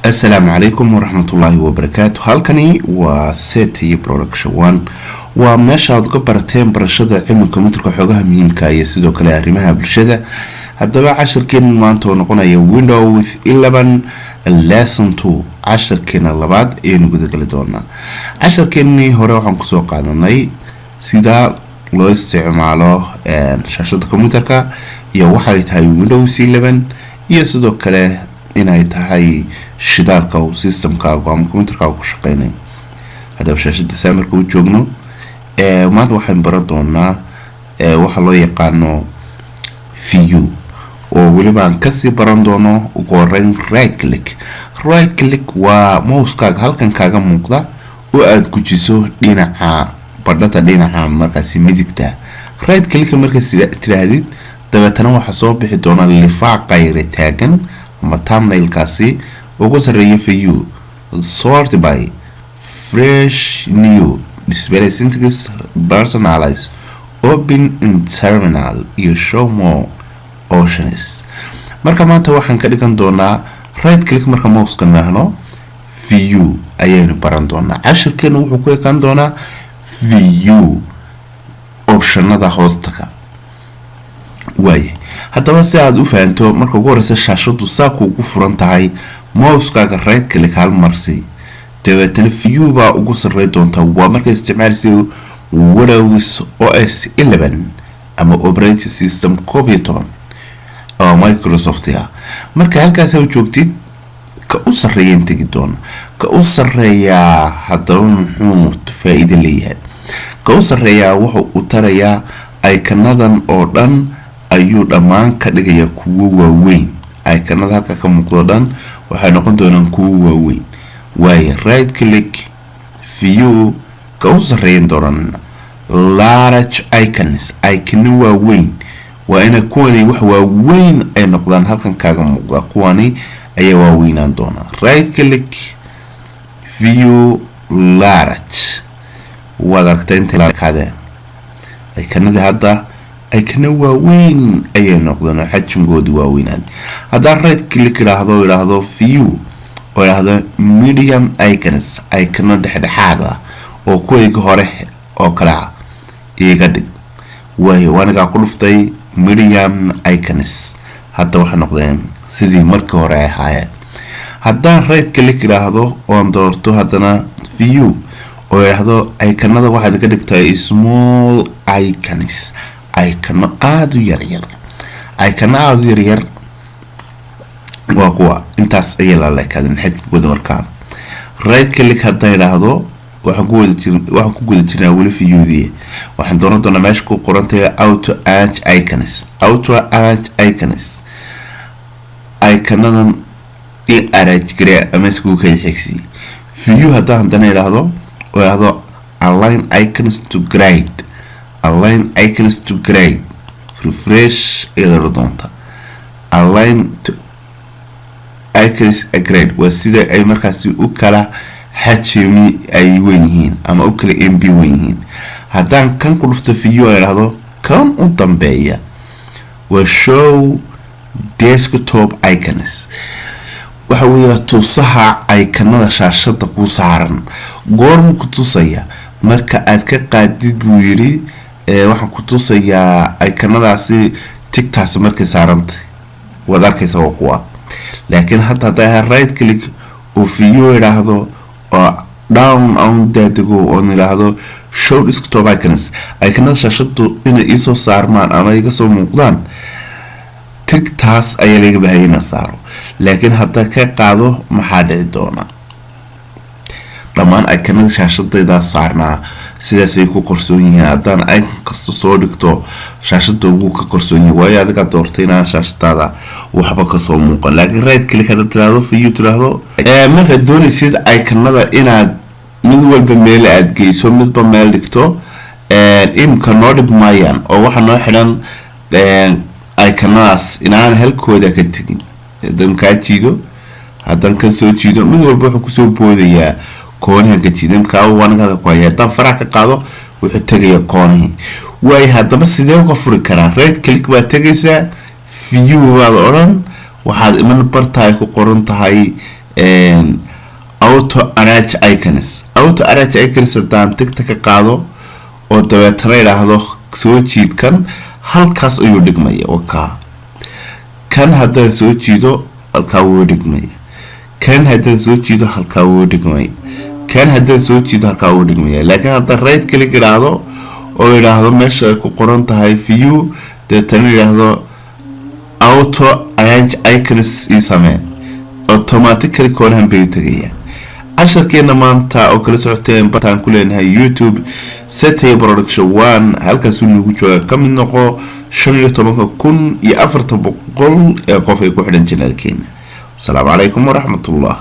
السلام عليكم ورحمة الله وبركاته. halkani waa Set Production 1 waa meesha aad ka barateen barashada cilmiga kombiyuutarka xogaha muhiimka iyo sidoo kale arrimaha bulshada. haddaba casharkeen maanta oo noqonaya Windows 11 lesson 2 casharkeena labaad ee nuguda gali doona. casharkeenii hore waxaan ku soo qaadanay sida loo isticmaalo shaashada kombiyuutarka iyo waxa ay tahay Windows 11 iyo sidoo kale inay tahay shidaalka oo systemkaaga ama kombiyuutarkaaga ku shaqeynay. hadaba shaashada samarka u joogno maanta waxaan baran doonaa waxa loo yaqaano view oo waliba aan ka sii baran doono ugu horeyn right click waa mouse-kaaga halkan kaaga muuqda oo aad gujiso dhinaca badhada dhinaca markaasi midigta. right click marka tirahdid dabeetana waxa soo bixi doona lifaaq qayr taagan ama thumbnail-kaasi ugu sareeyo view sort by fresh new display syntax personalize open in terminal iyo show more options. marka maanta waxaan ka dhigan doonaa right click marka mouse-ka nahno view ayaynu baran doonaa. casharkeena wuxuu ku ekaan doonaa view optionada hoostaga. waaye haddaba si aad u fahanto marka ugu horeysa shaashadu saa kuugu furan tahay mouse-kaaga right click hal marsi dabeetana view baa ugu sarreey doonta. waa marka isticmaalaysa Windows OS 11 ama operating system 11 oo Microsoft ah. marka halkaas aad joogtid ka u sarreeyay tagi doona ka u sarreeya haddaba muxuu faa'iido leeyahay. ka u sarreeya wuxuu u tarayaa icon-nadan oo dhan ayuu dhammaan ka dhigaya kuwo waaweyn. icon-nada halka ka muuqdo dhan waxay noqon doonaan kuwo waaweyn. waaye right click view ka u sarreeyan doonaan large icons icon waaweyn waa ina kuwani wax waaweyn ay noqdaan halkan kaaga muuqda kuwani ayaa waaweynaan doona. right click view large waad aragtay inta la kaadeen icon-nada hadda icon waaweyn ayay noqdaan xajmigoodu waaweynaan. haddaan right click idhaahdo view oo idhaahdo medium icons icon dhexdhexaad ah oo kuwayga hore oo kale ah iga dhig. waayo waanigaa ku dhuftay medium icons hadda waxay noqdeen sidii markii hore ay ahaayeen. haddaan right click idhaahdo oon doorto haddana view oo idhaahdo icon-nada waxaad ka dhigtaa small icons icon aad u yaryar waa kuwa intaas ayay la leekadeen xajmigooda. markaan right click haddaan idhaahdo waxaan ku guda jirnaa weli viewdii waxaan dooran doonaa meesha ku qorantahay auto arrange icons icon-nadan in arrange gareeya ama iskugu kala xigsi. view haddaan haddana idhaahdo oo idhaahdo align icons to grade refresh iyadoo doonta align to icons grade waa sida ay markaasi u kala xajmi ay weyn yihiin ama u kala MB weyn yihiin. haddaan kan ku dhufto view ay idhaahdo kan u dambeeya waa show desktop icons waxa weeye tusaha icon-nada shaashada ku saaran. goorma ku tusaya marka aad ka qaadid buu yiri waxaan ku tusayaa icon-nadaasi tigtaas markay saarantay waad arkaysaa waa kuwa. laakiin hadda haddii right click oo view idhaahdo oo down on daadego oo idhaahdo show desktop icons icon-nada shaashadu inay isoo saarmaan ama iga soo muuqdaan tigtaas ayaa laga baahan yahay saaro. laakiin hadda ka qaado maxaa dhici doona dhammaan icon-nada shaashadayda saarnaa sidaas ay ku qarsoon yihiin. haddaan icon kasta soo dhigto shaashada ugu ka qarsoon yahay waayo adiga doortay inaan shaashadaada waxba ka soo muuqan. laakiin right click hadda tiraahdo view tiraahdo marka doonaysid icon-nada inaad mid walba meel aad geyso midba meel dhigto imka noo dhig maayaan oo waxa noo xidhan icon-nadaas inaan halkooda ka tegin. haddaan kaa jiido haddaan ka soo jiido mid walba wuxuu kusoo boodayaa kooniha ka jiida imka waanaga ku haya. haddaan faraha ka qaado wuxuu tegaya koonihii. waayo haddaba sidee uga furi karaa right click baad tegaysaa view baad odhan waxaad iman bartaay ku qoran tahay auto arrange icons hadaan tigta ka qaado oo dabeetana idhaahdo soo jiid kan halkaas ayuu dhigmaya wakaa kan haddaan soo jiido halkaa wuu dhigmaya kan haddaan soo jiido halkaa wuu dhigmaya kan haddaan soo jiido halkaa wuu dhigmaya laakiin haddaan right click idhaahdo oo idhaahdo meesha ay ku qoran tahay view dabeetana idhaahdo auto arrange icons ii samee automatically koonahan bay u tagayaan casharkeena maanta oo kala socoteen bataan ku leenahay YouTube Setay Production 1 halkaas uu nagu jooga ka mid noqo 15,400 ee qof ay ku xidhan channelkeena. Assalaamu calaykum waraxmatullaah.